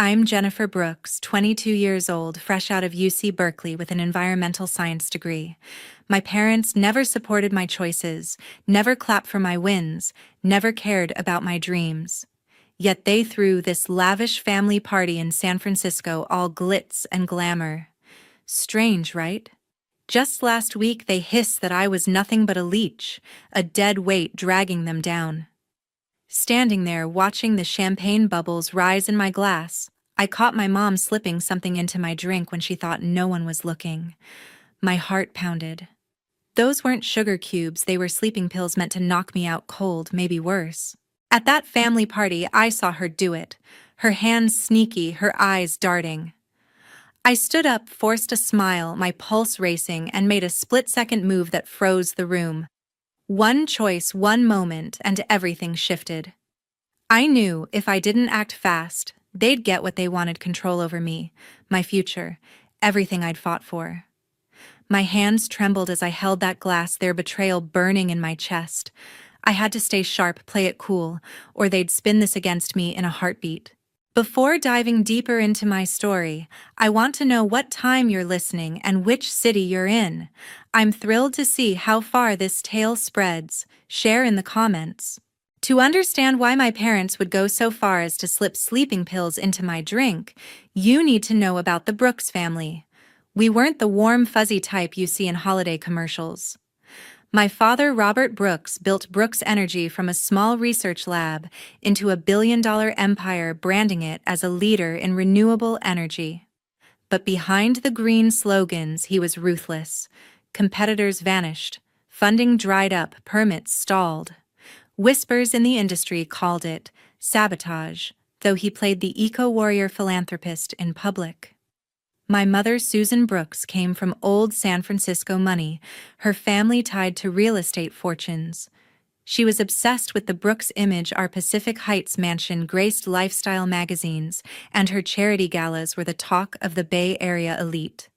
I'm Jennifer Brooks, 22 years old, fresh out of UC Berkeley with an environmental science degree. My parents never supported my choices, never clapped for my wins, never cared about my dreams. Yet they threw this lavish family party in San Francisco, all glitz and glamour. Strange, right? Just last week they hissed that I was nothing but a leech, a dead weight dragging them down. Standing there watching the champagne bubbles rise in my glass, I caught my mom slipping something into my drink when she thought no one was looking. My heart pounded. Those weren't sugar cubes, they were sleeping pills meant to knock me out cold, maybe worse. At that family party, I saw her do it, her hands sneaky, her eyes darting. I stood up, forced a smile, my pulse racing, and made a split-second move that froze the room. One choice, one moment, and everything shifted. I knew if I didn't act fast, they'd get what they wanted: control over me, my future, everything I'd fought for. My hands trembled as I held that glass, their betrayal burning in my chest. I had to stay sharp, play it cool, or they'd spin this against me in a heartbeat. Before diving deeper into my story, I want to know what time you're listening and which city you're in. I'm thrilled to see how far this tale spreads. Share in the comments. To understand why my parents would go so far as to slip sleeping pills into my drink, you need to know about the Brooks family. We weren't the warm, fuzzy type you see in holiday commercials. My father, Robert Brooks, built Brooks Energy from a small research lab into a billion-dollar empire, branding it as a leader in renewable energy. But behind the green slogans, he was ruthless. Competitors vanished, funding dried up, permits stalled. Whispers in the industry called it sabotage, though he played the eco-warrior philanthropist in public. My mother, Susan Brooks, came from old San Francisco money, her family tied to real estate fortunes. She was obsessed with the Brooks image. Our Pacific Heights mansion graced lifestyle magazines, and her charity galas were the talk of the Bay Area elite.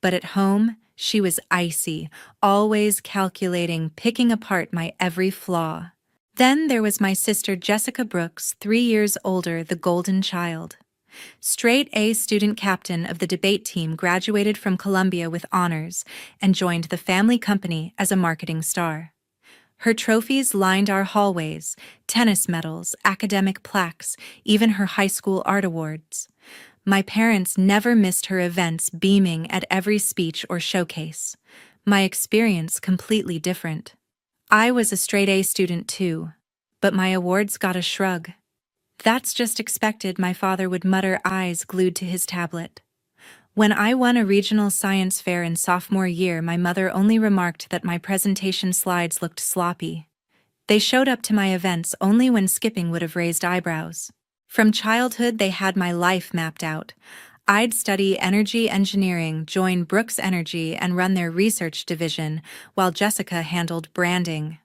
But at home, she was icy, always calculating, picking apart my every flaw. Then there was my sister Jessica Brooks, 3 years older, the golden child. Straight A student captain of the debate team, graduated from Columbia with honors, and joined the family company as a marketing star. Her trophies lined our hallways: tennis medals, academic plaques, even her high school art awards. My parents never missed her events, beaming at every speech or showcase. My experience completely different. I was a straight A student too, but my awards got a shrug. "That's just expected," my father would mutter, eyes glued to his tablet. When I won a regional science fair in sophomore year, my mother only remarked that my presentation slides looked sloppy. They showed up to my events only when skipping would have raised eyebrows. From childhood, they had my life mapped out. I'd study energy engineering, join Brooks Energy, and run their research division, while Jessica handled branding.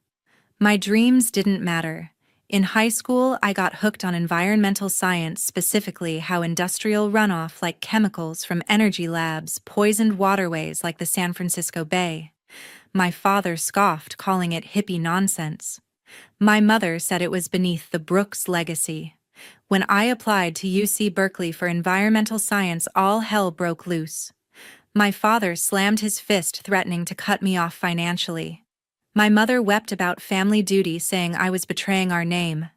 My dreams didn't matter. In high school, I got hooked on environmental science, specifically how industrial runoff, like chemicals from energy labs, poisoned waterways like the San Francisco Bay. My father scoffed, calling it hippie nonsense. My mother said it was beneath the Brooks legacy. When I applied to UC Berkeley for environmental science, all hell broke loose. My father slammed his fist, threatening to cut me off financially. My mother wept about family duty, saying I was betraying our name.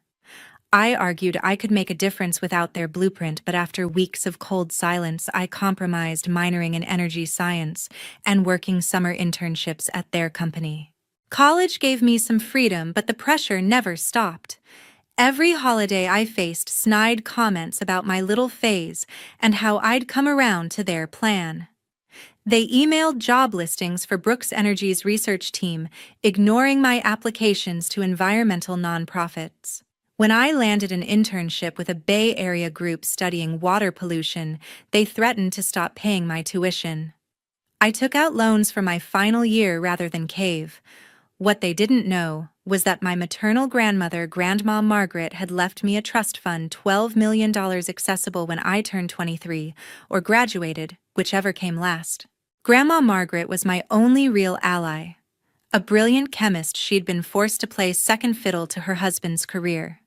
I argued I could make a difference without their blueprint, but after weeks of cold silence, I compromised, minoring in energy science and working summer internships at their company. College gave me some freedom, but the pressure never stopped. Every holiday I faced snide comments about my little phase and how I'd come around to their plan. They emailed job listings for Brooks Energy's research team, ignoring my applications to environmental nonprofits. When I landed an internship with a Bay Area group studying water pollution, they threatened to stop paying my tuition. I took out loans for my final year rather than cave. What they didn't know was that my maternal grandmother, Grandma Margaret, had left me a trust fund, $12 million accessible when I turned 23, or graduated, whichever came last. Grandma Margaret was my only real ally. A brilliant chemist, she'd been forced to play second fiddle to her husband's career.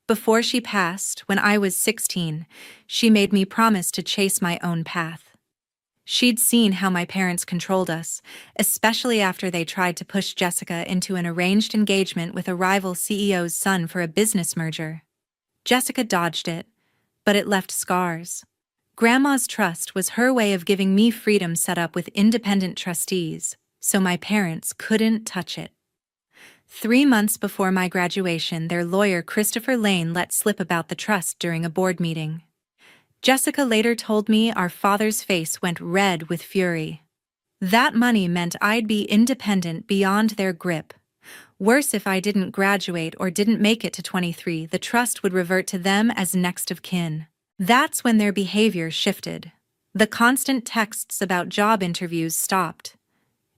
Before she passed, when I was 16, she made me promise to chase my own path. She'd seen how my parents controlled us, especially after they tried to push Jessica into an arranged engagement with a rival CEO's son for a business merger. Jessica dodged it, but it left scars. Grandma's trust was her way of giving me freedom set up with independent trustees, so my parents couldn't touch it. 3 months before my graduation, their lawyer Christopher Lane let slip about the trust during a board meeting. Jessica later told me our father's face went red with fury. That money meant I'd be independent beyond their grip. Worse, if I didn't graduate or didn't make it to 23, the trust would revert to them as next of kin. That's when their behavior shifted. The constant texts about job interviews stopped.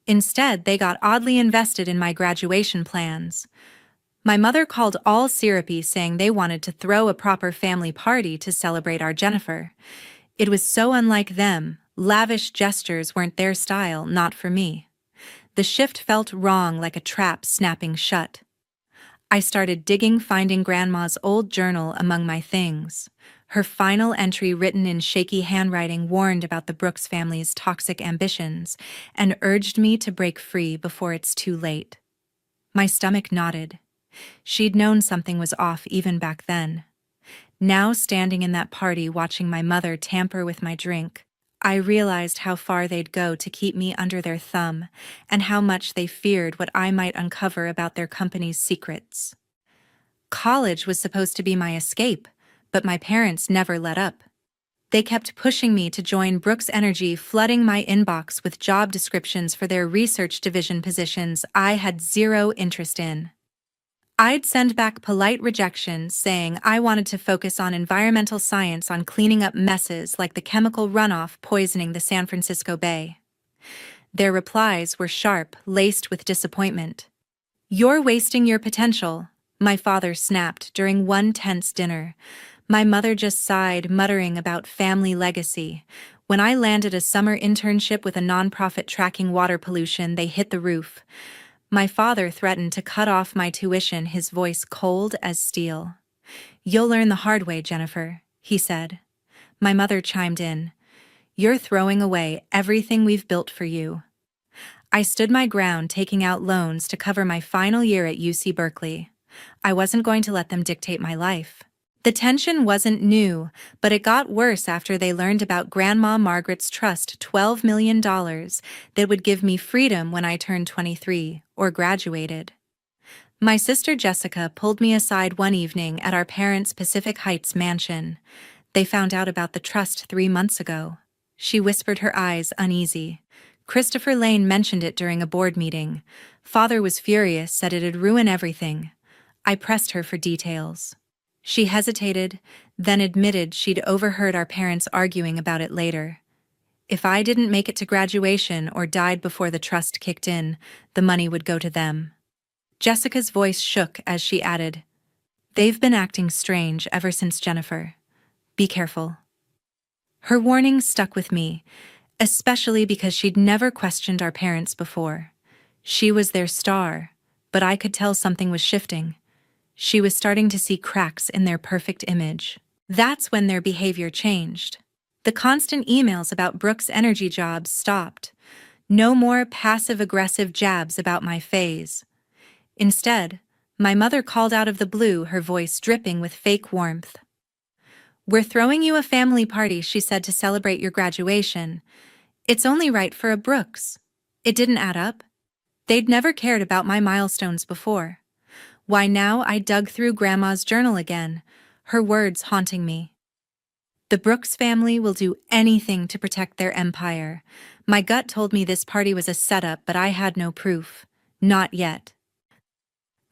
Instead, they got oddly invested in my graduation plans. My mother called all syrupy, saying they wanted to throw a proper family party to celebrate our Jennifer. It was so unlike them. Lavish gestures weren't their style, not for me. The shift felt wrong, like a trap snapping shut. I started digging, finding Grandma's old journal among my things. Her final entry, written in shaky handwriting, warned about the Brooks family's toxic ambitions and urged me to break free before it's too late. My stomach knotted. She'd known something was off even back then. Now, standing in that party watching my mother tamper with my drink, I realized how far they'd go to keep me under their thumb and how much they feared what I might uncover about their company's secrets. College was supposed to be my escape, but my parents never let up. They kept pushing me to join Brooks Energy, flooding my inbox with job descriptions for their research division positions I had zero interest in. I'd send back polite rejections, saying I wanted to focus on environmental science, on cleaning up messes like the chemical runoff poisoning the San Francisco Bay. Their replies were sharp, laced with disappointment. "You're wasting your potential," my father snapped during one tense dinner. My mother just sighed, muttering about family legacy. When I landed a summer internship with a nonprofit tracking water pollution, they hit the roof. My father threatened to cut off my tuition, his voice cold as steel. "You'll learn the hard way, Jennifer," he said. My mother chimed in. "You're throwing away everything we've built for you." I stood my ground, taking out loans to cover my final year at UC Berkeley. I wasn't going to let them dictate my life. The tension wasn't new, but it got worse after they learned about Grandma Margaret's trust, $12 million that would give me freedom when I turned 23 or graduated. My sister Jessica pulled me aside one evening at our parents' Pacific Heights mansion. They found out about the trust 3 months ago. She whispered, her eyes uneasy. Christopher Lane mentioned it during a board meeting. Father was furious, said it'd ruin everything. I pressed her for details. She hesitated, then admitted she'd overheard our parents arguing about it later. If I didn't make it to graduation or died before the trust kicked in, the money would go to them. Jessica's voice shook as she added, "They've been acting strange ever since Jennifer. Be careful." Her warning stuck with me, especially because she'd never questioned our parents before. She was their star, but I could tell something was shifting. She was starting to see cracks in their perfect image. That's when their behavior changed. The constant emails about Brooks Energy jobs stopped. No more passive-aggressive jabs about my phase. Instead, my mother called out of the blue, her voice dripping with fake warmth. "We're throwing you a family party," she said, "to celebrate your graduation. It's only right for a Brooks." It didn't add up. They'd never cared about my milestones before. Why, now I dug through Grandma's journal again, her words haunting me. "The Brooks family will do anything to protect their empire." My gut told me this party was a setup, but I had no proof. Not yet.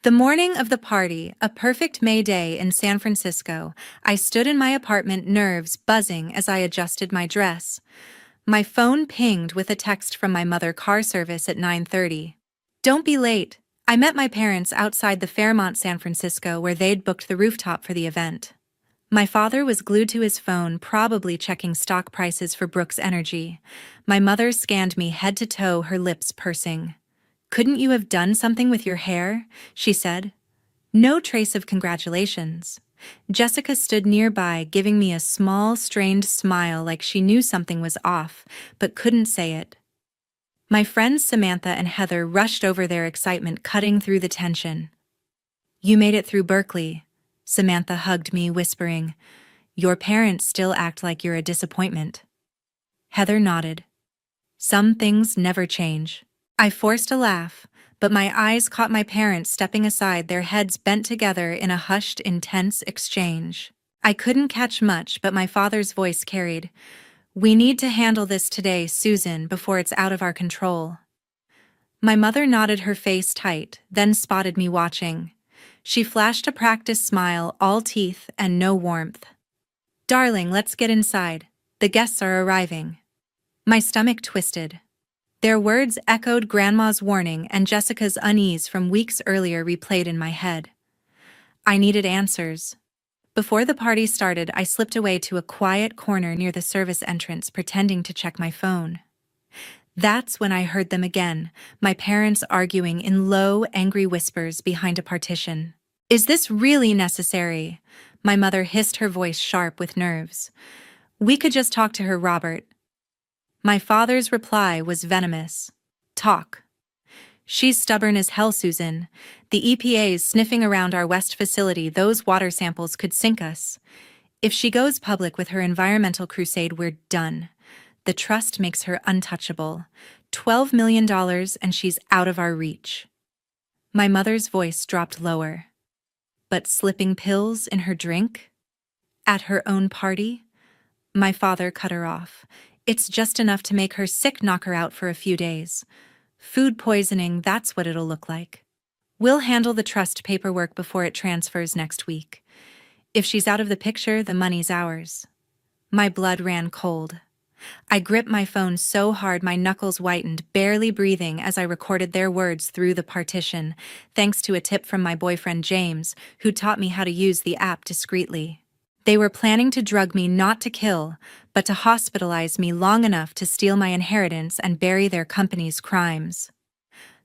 The morning of the party, a perfect May day in San Francisco, I stood in my apartment, nerves buzzing as I adjusted my dress. My phone pinged with a text from my mother, car service at 9:30. "Don't be late. I met my parents outside the Fairmont, San Francisco, where they'd booked the rooftop for the event." My father was glued to his phone, probably checking stock prices for Brooks Energy. My mother scanned me head to toe, her lips pursing. "Couldn't you have done something with your hair?" she said. "No trace of congratulations." Jessica stood nearby, giving me a small, strained smile like she knew something was off, but couldn't say it. My friends Samantha and Heather rushed over, their excitement cutting through the tension. "You made it through Berkeley." Samantha hugged me, whispering, "Your parents still act like you're a disappointment." Heather nodded. "Some things never change." I forced a laugh, but my eyes caught my parents stepping aside, their heads bent together in a hushed, intense exchange. I couldn't catch much, but my father's voice carried, "We need to handle this today, Susan, before it's out of our control." My mother nodded, her face tight, then spotted me watching. She flashed a practiced smile, all teeth and no warmth. "Darling, let's get inside. The guests are arriving." My stomach twisted. Their words echoed Grandma's warning, and Jessica's unease from weeks earlier replayed in my head. I needed answers. Before the party started, I slipped away to a quiet corner near the service entrance, pretending to check my phone. That's when I heard them again, my parents arguing in low, angry whispers behind a partition. "Is this really necessary?" My mother hissed, her voice sharp with nerves. "We could just talk to her, Robert." My father's reply was venomous. "Talk. She's stubborn as hell, Susan. The EPA's sniffing around our West facility. Those water samples could sink us. If she goes public with her environmental crusade, we're done. The trust makes her untouchable. $12 million and she's out of our reach." My mother's voice dropped lower. "But slipping pills in her drink? At her own party?" My father cut her off. "It's just enough to make her sick, knock her out for a few days. Food poisoning, that's what it'll look like. We'll handle the trust paperwork before it transfers next week. If she's out of the picture, the money's ours." My blood ran cold. I gripped my phone so hard my knuckles whitened, barely breathing as I recorded their words through the partition, thanks to a tip from my boyfriend James, who taught me how to use the app discreetly. They were planning to drug me, not to kill, but to hospitalize me long enough to steal my inheritance and bury their company's crimes.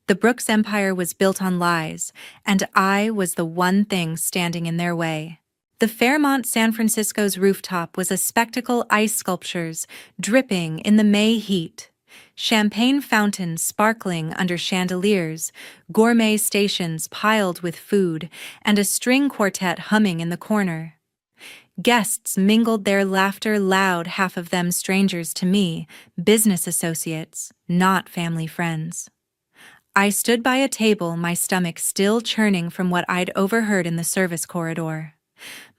The Brooks empire was built on lies, and I was the one thing standing in their way. The Fairmont San Francisco's rooftop was a spectacle, ice sculptures dripping in the May heat, champagne fountains sparkling under chandeliers, gourmet stations piled with food, and a string quartet humming in the corner. Guests mingled their laughter loud, half of them strangers to me, business associates, not family friends. I stood by a table, my stomach still churning from what I'd overheard in the service corridor.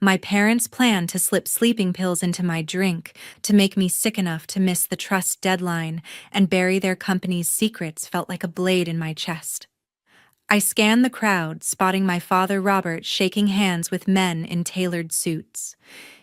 My parents' plan to slip sleeping pills into my drink to make me sick enough to miss the trust deadline and bury their company's secrets felt like a blade in my chest. I scanned the crowd, spotting my father Robert shaking hands with men in tailored suits.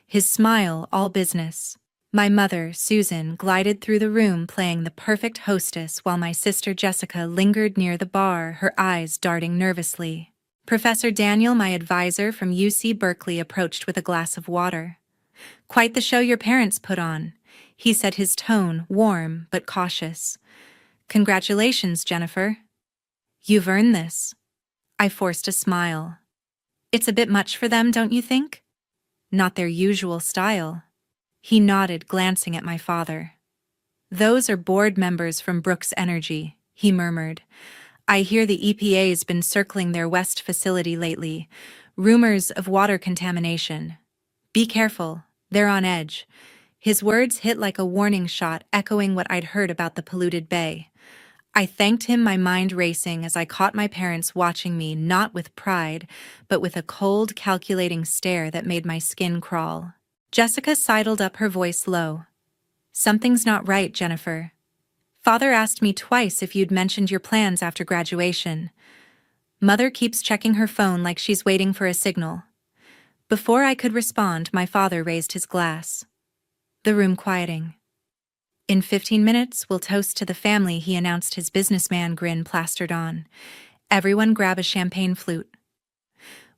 His smile all business. My mother, Susan, glided through the room playing the perfect hostess while my sister Jessica lingered near the bar, her eyes darting nervously. Professor Daniel, my advisor from UC Berkeley, approached with a glass of water. "Quite the show your parents put on," he said, his tone warm but cautious. "Congratulations, Jennifer. You've earned this." I forced a smile. "It's a bit much for them, don't you think?" "Not their usual style." He nodded, glancing at my father. "Those are board members from Brooks Energy," he murmured. "I hear the EPA's been circling their West facility lately. Rumors of water contamination. Be careful, they're on edge." His words hit like a warning shot, echoing what I'd heard about the polluted bay. I thanked him, my mind racing as I caught my parents watching me, not with pride, but with a cold, calculating stare that made my skin crawl. Jessica sidled up, her voice low. "Something's not right, Jennifer. Father asked me twice if you'd mentioned your plans after graduation. Mother keeps checking her phone like she's waiting for a signal." Before I could respond, my father raised his glass. The room quieting. "In 15 minutes, we'll toast to the family," he announced, his businessman grin plastered on. "Everyone grab a champagne flute."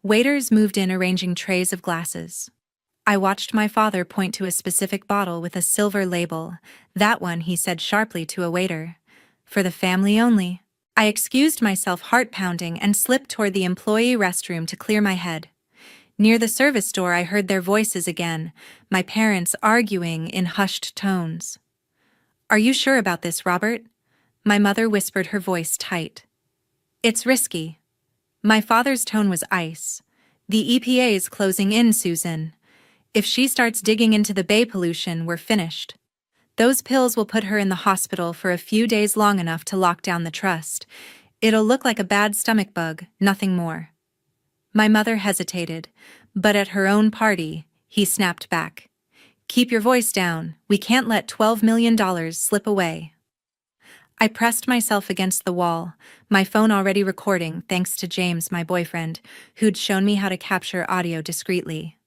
Waiters moved in, arranging trays of glasses. I watched my father point to a specific bottle with a silver label. "That one," he said sharply to a waiter. "For the family only." I excused myself, heart pounding, and slipped toward the employee restroom to clear my head. Near the service door, I heard their voices again, my parents arguing in hushed tones. "Are you sure about this, Robert?" My mother whispered, her voice tight. "It's risky." My father's tone was ice. "The EPA's closing in, Susan. If she starts digging into the bay pollution, we're finished. Those pills will put her in the hospital for a few days, long enough to lock down the trust. It'll look like a bad stomach bug, nothing more." My mother hesitated, but at her own party, he snapped back. "Keep your voice down. We can't let $12 million slip away." I pressed myself against the wall, my phone already recording thanks to James, my boyfriend, who'd shown me how to capture audio discreetly.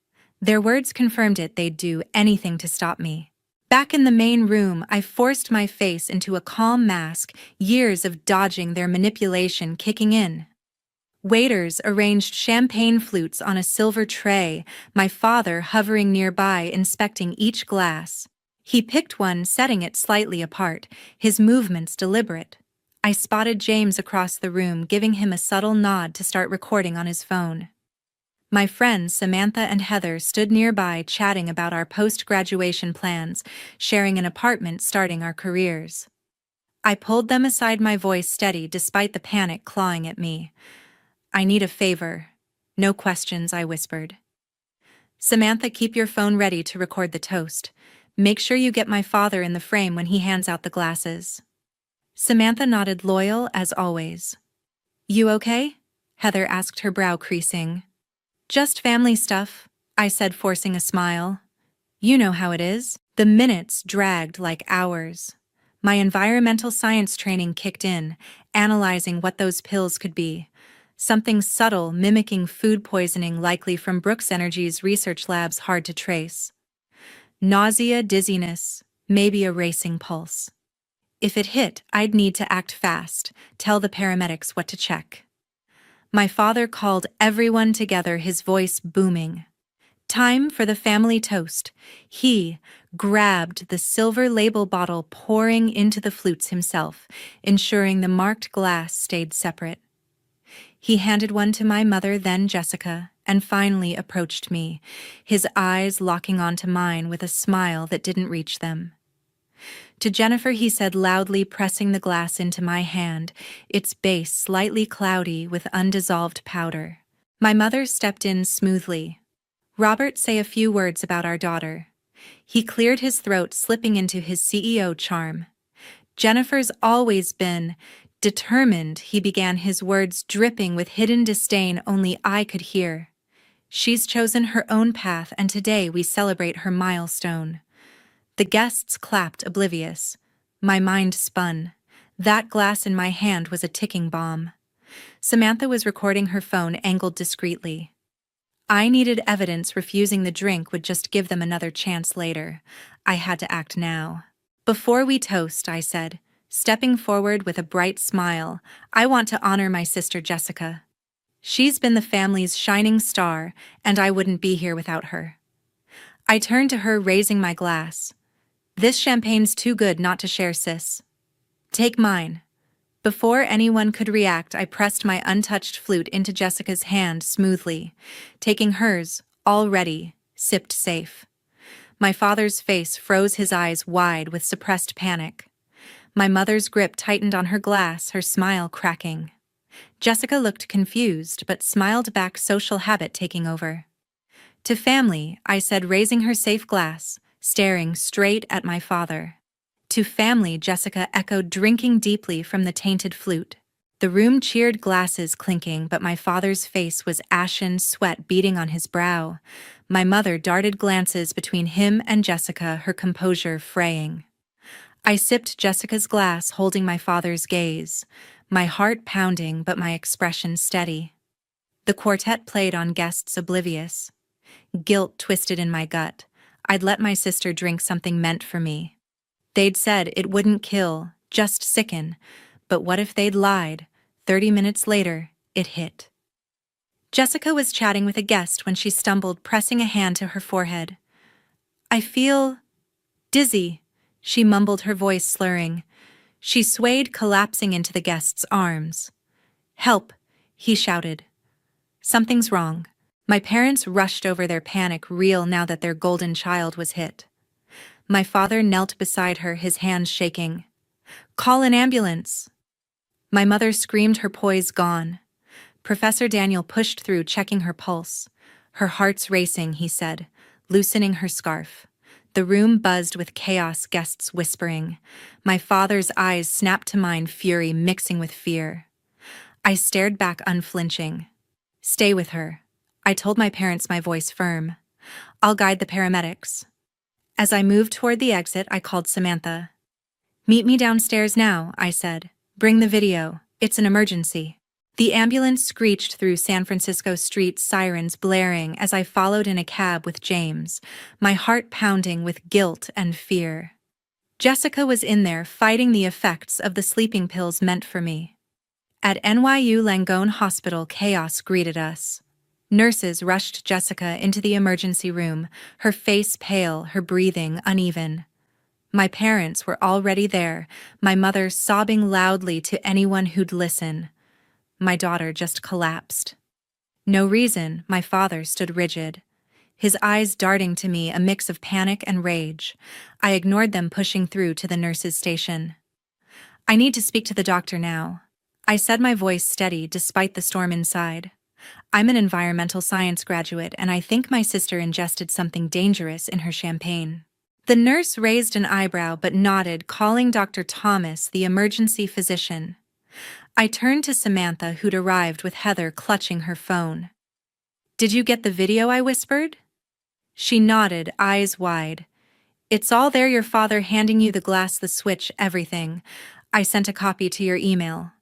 Their words confirmed it. They'd do anything to stop me. Back in the main room, I forced my face into a calm mask, years of dodging their manipulation kicking in. Waiters arranged champagne flutes on a silver tray, my father hovering nearby inspecting each glass. He picked one, setting it slightly apart, his movements deliberate. I spotted James across the room, giving him a subtle nod to start recording on his phone. My friends Samantha and Heather stood nearby, chatting about our post-graduation plans, sharing an apartment, starting our careers. I pulled them aside, my voice steady despite the panic clawing at me. "I need a favor." "No questions," I whispered. "Samantha, keep your phone ready to record the toast. Make sure you get my father in the frame when he hands out the glasses." Samantha nodded, loyal as always. "You okay?" Heather asked, her brow creasing. "Just family stuff," I said, forcing a smile. "You know how it is." The minutes dragged like hours. My environmental science training kicked in, analyzing what those pills could be. Something subtle, mimicking food poisoning, likely from Brooks Energy's research labs, hard to trace. Nausea, dizziness, maybe a racing pulse. If it hit, I'd need to act fast, tell the paramedics what to check. My father called everyone together, his voice booming. Time for the family toast. He grabbed the silver label bottle, pouring into the flutes himself, ensuring the marked glass stayed separate. He handed one to my mother, then Jessica, and finally approached me, his eyes locking onto mine with a smile that didn't reach them. To Jennifer, he said loudly, pressing the glass into my hand, its base slightly cloudy with undissolved powder. My mother stepped in smoothly. "Robert, say a few words about our daughter." He cleared his throat, slipping into his CEO charm. "Jennifer's always been determined," he began, his words dripping with hidden disdain only I could hear. "She's chosen her own path, and today we celebrate her milestone." The guests clapped, oblivious. My mind spun. That glass in my hand was a ticking bomb. Samantha was recording, her phone angled discreetly. I needed evidence. Refusing the drink would just give them another chance later. I had to act now. "Before we toast," I said, stepping forward with a bright smile, "I want to honor my sister Jessica. She's been the family's shining star, and I wouldn't be here without her." I turned to her, raising my glass. "This champagne's too good not to share, sis. Take mine." Before anyone could react, I pressed my untouched flute into Jessica's hand smoothly, taking hers, all ready, sipped safe. My father's face froze, his eyes wide with suppressed panic. My mother's grip tightened on her glass, her smile cracking. Jessica looked confused, but smiled back, social habit taking over. "To family," I said, raising her safe glass, staring straight at my father. "To family," Jessica echoed, drinking deeply from the tainted flute. The room cheered, glasses clinking, but my father's face was ashen, sweat beading on his brow. My mother darted glances between him and Jessica, her composure fraying. I sipped Jessica's glass, holding my father's gaze, my heart pounding but my expression steady. The quartet played on, guests oblivious. Guilt twisted in my gut. I'd let my sister drink something meant for me. They'd said it wouldn't kill, just sicken. But what if they'd lied? 30 minutes later, it hit. Jessica was chatting with a guest when she stumbled, pressing a hand to her forehead. "I feel dizzy," she mumbled, her voice slurring. She swayed, collapsing into the guest's arms. "Help," he shouted. "Something's wrong." My parents rushed over their panic reel now that their golden child was hit. My father knelt beside her, his hands shaking. "Call an ambulance!" My mother screamed, her poise gone. Professor Daniel pushed through, checking her pulse. "Her heart's racing," he said, loosening her scarf. The room buzzed with chaos, guests whispering. My father's eyes snapped to mine, fury mixing with fear. I stared back, unflinching. "Stay with her," I told my parents, my voice firm. "I'll guide the paramedics." As I moved toward the exit, I called Samantha. "Meet me downstairs now," I said. "Bring the video. It's an emergency." The ambulance screeched through San Francisco streets, sirens blaring as I followed in a cab with James, my heart pounding with guilt and fear. Jessica was in there, fighting the effects of the sleeping pills meant for me. At NYU Langone Hospital, chaos greeted us. Nurses rushed Jessica into the emergency room, her face pale, her breathing uneven. My parents were already there, my mother sobbing loudly to anyone who'd listen. My daughter just collapsed. No reason, my father stood rigid, his eyes darting to me, a mix of panic and rage. I ignored them, pushing through to the nurse's station. "I need to speak to the doctor now," I said, my voice steady despite the storm inside. "I'm an environmental science graduate, and I think my sister ingested something dangerous in her champagne." The nurse raised an eyebrow but nodded, calling Dr. Thomas, the emergency physician. I turned to Samantha, who'd arrived with Heather clutching her phone. "Did you get the video?" I whispered. She nodded, eyes wide. "It's all there, your father handing you the glass, the switch, everything. I sent a copy to your email."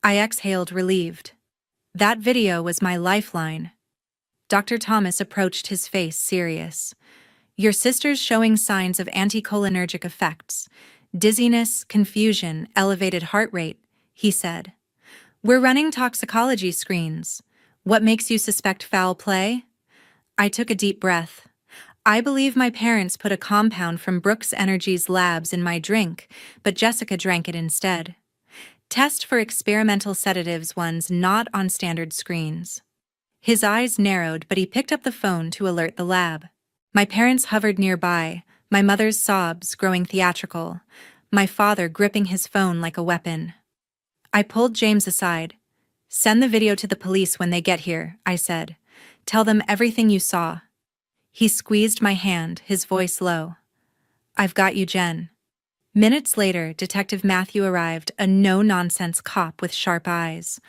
I exhaled, relieved. That video was my lifeline. Dr. Thomas approached, his face serious. "Your sister's showing signs of anticholinergic effects. Dizziness, confusion, elevated heart rate," he said. "We're running toxicology screens. What makes you suspect foul play?" I took a deep breath. I believe my parents put a compound from Brooks Energy's labs in my drink, but Jessica drank it instead. Test for experimental sedatives, ones not on standard screens. His eyes narrowed, but he picked up the phone to alert the lab. My parents hovered nearby, my mother's sobs growing theatrical, my father gripping his phone like a weapon. I pulled James aside. "Send the video to the police when they get here," I said. "Tell them everything you saw." He squeezed my hand, his voice low. "I've got you, Jen." Minutes later, Detective Matthew arrived, a no-nonsense cop with sharp eyes.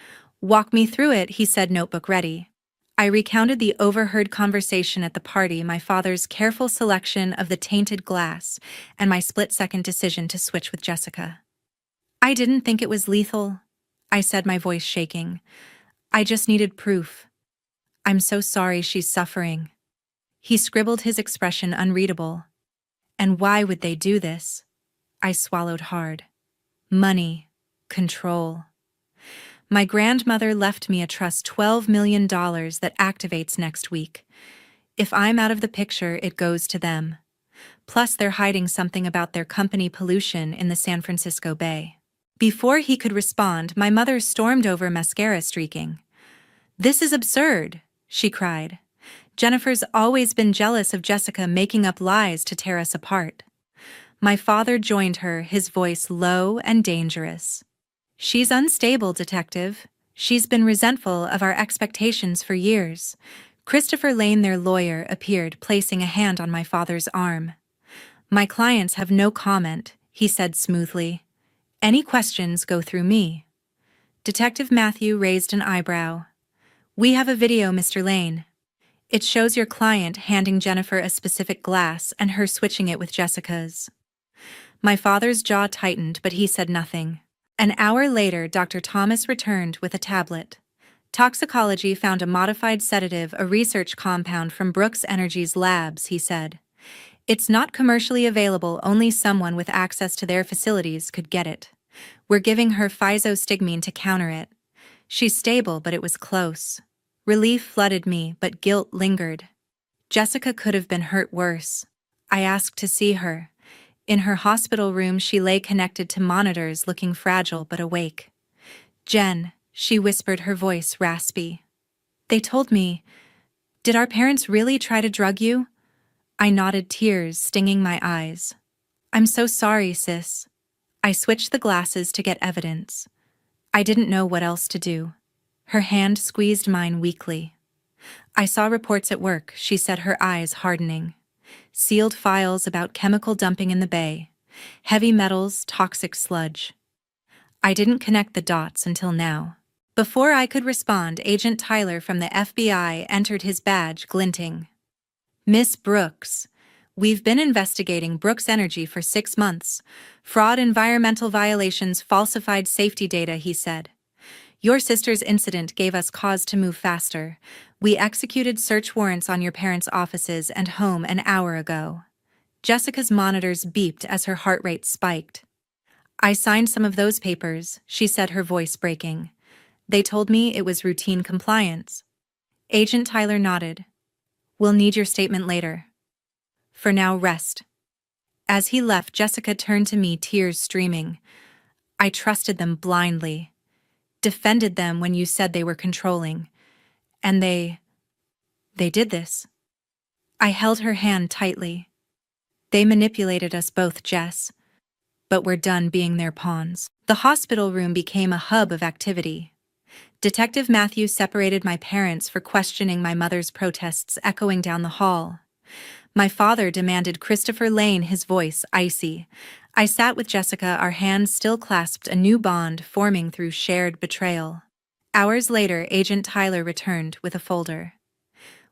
"Walk me through it," he said, notebook ready. I recounted the overheard conversation at the party, my father's careful selection of the tainted glass, and my split-second decision to switch with Jessica. "I didn't think it was lethal," I said, my voice shaking. "I just needed proof. I'm so sorry she's suffering." He scribbled, his expression unreadable. "And why would they do this?" I swallowed hard. "Money. Control. My grandmother left me a trust, $12 million that activates next week. If I'm out of the picture, it goes to them. Plus, they're hiding something about their company pollution in the San Francisco Bay." Before he could respond, my mother stormed over, mascara streaking. "This is absurd," she cried. "Jennifer's always been jealous of Jessica, making up lies to tear us apart." My father joined her, his voice low and dangerous. "She's unstable, Detective. She's been resentful of our expectations for years." Christopher Lane, their lawyer, appeared, placing a hand on my father's arm. "My clients have no comment," he said smoothly. "Any questions go through me." Detective Matthew raised an eyebrow. "We have a video, Mr. Lane. It shows your client handing Jennifer a specific glass and her switching it with Jessica's." My father's jaw tightened, but he said nothing. An hour later, Dr. Thomas returned with a tablet. "Toxicology found a modified sedative, a research compound from Brooks Energy's labs," he said. "It's not commercially available, only someone with access to their facilities could get it. We're giving her physostigmine to counter it. She's stable, but it was close." Relief flooded me, but guilt lingered. Jessica could have been hurt worse. I asked to see her. In her hospital room, she lay connected to monitors, looking fragile but awake. "Jen," she whispered, her voice raspy. "They told me Did our parents really try to drug you? I nodded, tears stinging my eyes. I'm so sorry, sis. I switched the glasses to get evidence. I didn't know what else to do. Her hand squeezed mine weakly. I saw reports at work, she said, her eyes hardening. Sealed files about chemical dumping in the bay. Heavy metals, toxic sludge. I didn't connect the dots until now. Before I could respond, Agent Tyler from the FBI entered, his badge glinting. Miss Brooks, we've been investigating Brooks Energy for 6 months. Fraud, environmental violations, falsified safety data, he said. Your sister's incident gave us cause to move faster. We executed search warrants on your parents' offices and home an hour ago. Jessica's monitors beeped as her heart rate spiked. I signed some of those papers, she said, her voice breaking. They told me it was routine compliance. Agent Tyler nodded. We'll need your statement later. For now, rest. As he left, Jessica turned to me, tears streaming. I trusted them blindly. Defended them when you said they were controlling. And they did this. I held her hand tightly. They manipulated us both, Jess. But we're done being their pawns. The hospital room became a hub of activity. Detective Matthew separated my parents for questioning my mother's protests echoing down the hall. My father demanded Christopher Lane, his voice icy. I sat with Jessica, our hands still clasped, a new bond forming through shared betrayal. Hours later, Agent Tyler returned with a folder.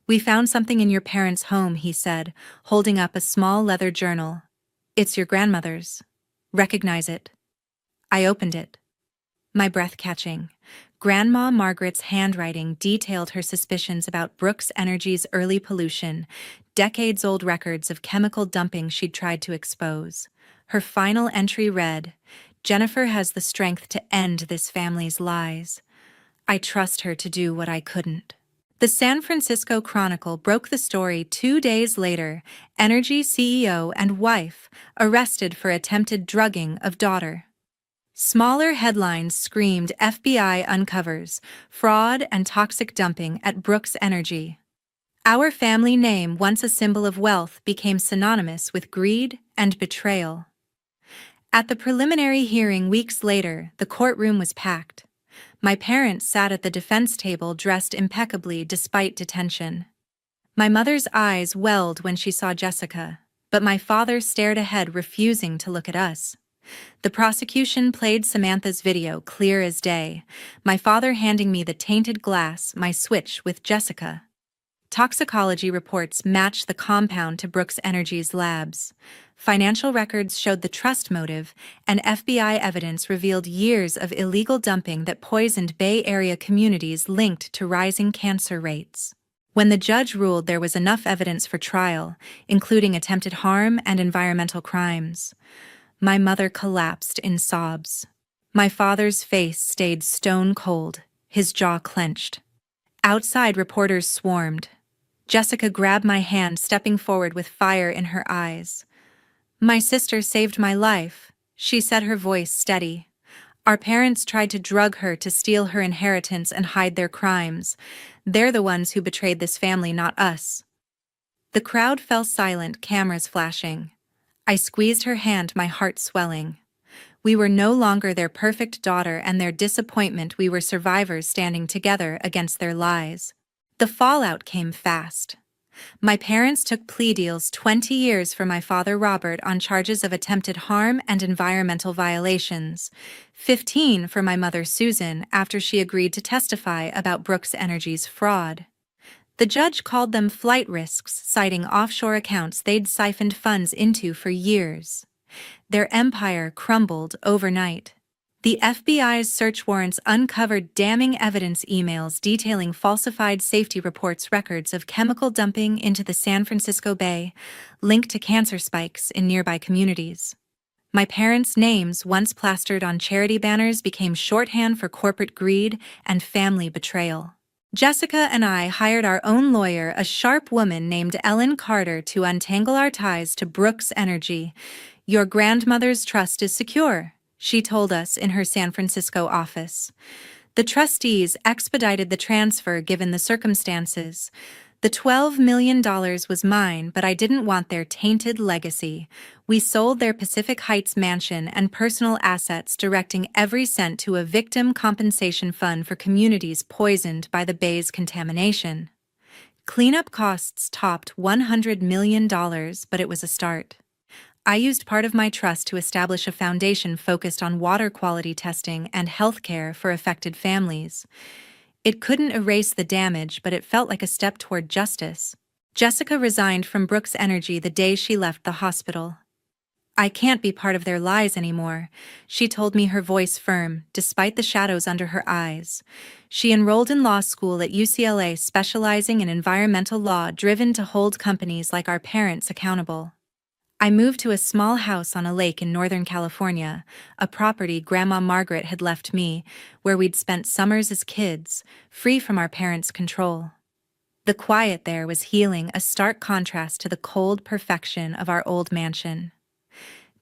We found something in your parents' home, he said, holding up a small leather journal. It's your grandmother's. Recognize it. I opened it. My breath catching. Grandma Margaret's handwriting detailed her suspicions about Brooks Energy's early pollution, decades-old records of chemical dumping she'd tried to expose. Her final entry read, Jennifer has the strength to end this family's lies. I trust her to do what I couldn't. The San Francisco Chronicle broke the story 2 days later. Energy CEO and wife arrested for attempted drugging of daughter. Smaller headlines screamed FBI uncovers fraud and toxic dumping at Brooks Energy. Our family name, once a symbol of wealth, became synonymous with greed and betrayal. At the preliminary hearing weeks later, the courtroom was packed. My parents sat at the defense table dressed impeccably despite detention. My mother's eyes welled when she saw Jessica, but my father stared ahead, refusing to look at us. The prosecution played Samantha's video clear as day, my father handing me the tainted glass, my switch with Jessica. Toxicology reports matched the compound to Brooks Energy's labs. Financial records showed the trust motive, and FBI evidence revealed years of illegal dumping that poisoned Bay Area communities linked to rising cancer rates. When the judge ruled there was enough evidence for trial, including attempted harm and environmental crimes, my mother collapsed in sobs. My father's face stayed stone cold, his jaw clenched. Outside, reporters swarmed. Jessica grabbed my hand, stepping forward with fire in her eyes. My sister saved my life, she said, her voice steady. Our parents tried to drug her to steal her inheritance and hide their crimes. They're the ones who betrayed this family, not us. The crowd fell silent, cameras flashing. I squeezed her hand, my heart swelling. We were no longer their perfect daughter and their disappointment. We were survivors standing together against their lies. The fallout came fast. My parents took plea deals, 20 years for my father Robert on charges of attempted harm and environmental violations, 15 for my mother Susan after she agreed to testify about Brooks Energy's fraud. The judge called them flight risks, citing offshore accounts they'd siphoned funds into for years. Their empire crumbled overnight. The FBI's search warrants uncovered damning evidence, emails detailing falsified safety reports, records of chemical dumping into the San Francisco Bay, linked to cancer spikes in nearby communities. My parents' names, once plastered on charity banners, became shorthand for corporate greed and family betrayal. Jessica and I hired our own lawyer, a sharp woman named Ellen Carter, to untangle our ties to Brooks Energy. Your grandmother's trust is secure, she told us in her San Francisco office. The trustees expedited the transfer given the circumstances. The $12 million was mine, but I didn't want their tainted legacy. We sold their Pacific Heights mansion and personal assets, directing every cent to a victim compensation fund for communities poisoned by the bay's contamination. Cleanup costs topped $100 million, but it was a start. I used part of my trust to establish a foundation focused on water quality testing and healthcare for affected families. It couldn't erase the damage, but it felt like a step toward justice. Jessica resigned from Brooks Energy the day she left the hospital. I can't be part of their lies anymore, she told me, her voice firm, despite the shadows under her eyes. She enrolled in law school at UCLA, specializing in environmental law, driven to hold companies like our parents accountable. I moved to a small house on a lake in Northern California, a property Grandma Margaret had left me, where we'd spent summers as kids, free from our parents' control. The quiet there was healing, a stark contrast to the cold perfection of our old mansion.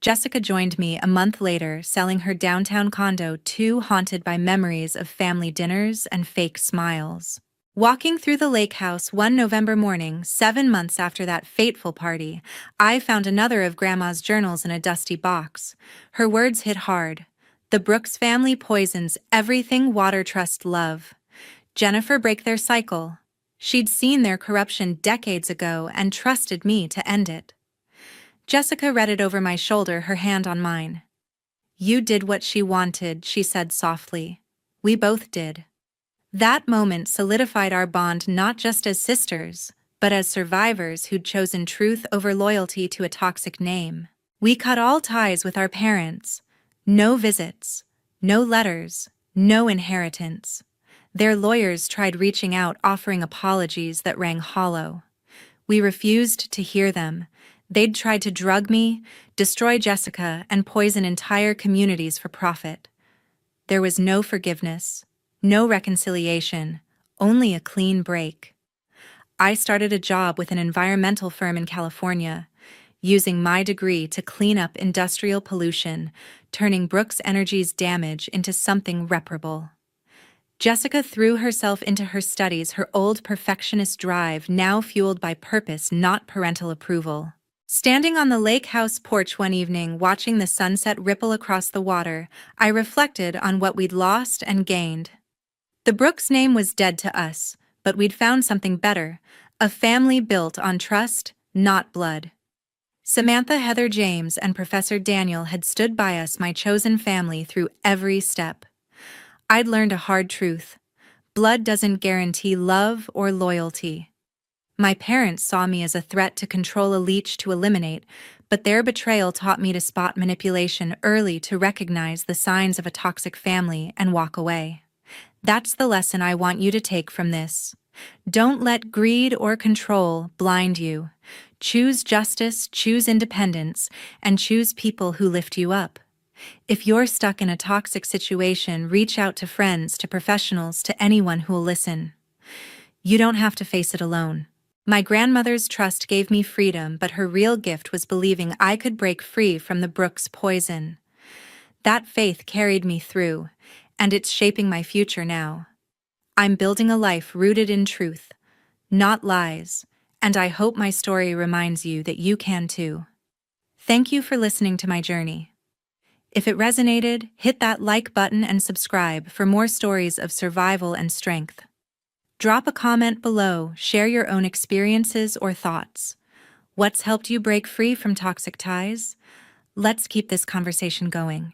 Jessica joined me a month later, selling her downtown condo, too haunted by memories of family dinners and fake smiles. Walking through the lake house one November morning, 7 months after that fateful party, I found another of Grandma's journals in a dusty box. Her words hit hard. The Brooks family poisons everything water trusts love. Jennifer break their cycle. She'd seen their corruption decades ago and trusted me to end it. Jessica read it over my shoulder, her hand on mine. You did what she wanted, she said softly. We both did. That moment solidified our bond, not just as sisters, but as survivors who'd chosen truth over loyalty to a toxic name. We cut all ties with our parents. No visits, no letters, no inheritance. Their lawyers tried reaching out, offering apologies that rang hollow. We refused to hear them. They'd tried to drug me, destroy Jessica, and poison entire communities for profit. There was no forgiveness. No reconciliation, only a clean break. I started a job with an environmental firm in California, using my degree to clean up industrial pollution, turning Brooks Energy's damage into something reparable. Jessica threw herself into her studies, her old perfectionist drive now fueled by purpose, not parental approval. Standing on the lake house porch one evening, watching the sunset ripple across the water, I reflected on what we'd lost and gained. The Brooks name was dead to us, but we'd found something better, a family built on trust, not blood. Samantha, Heather, James, and Professor Daniel had stood by us, my chosen family, through every step. I'd learned a hard truth. Blood doesn't guarantee love or loyalty. My parents saw me as a threat to control, a leech to eliminate, but their betrayal taught me to spot manipulation early, to recognize the signs of a toxic family and walk away. That's the lesson I want you to take from this. Don't let greed or control blind you. Choose justice, choose independence, and choose people who lift you up. If you're stuck in a toxic situation, reach out to friends, to professionals, to anyone who'll listen. You don't have to face it alone. My grandmother's trust gave me freedom, but her real gift was believing I could break free from the Brooks poison. That faith carried me through, and it's shaping my future now. I'm building a life rooted in truth, not lies, and I hope my story reminds you that you can too. Thank you for listening to my journey. If it resonated, hit that like button and subscribe for more stories of survival and strength. Drop a comment below, share your own experiences or thoughts. What's helped you break free from toxic ties? Let's keep this conversation going.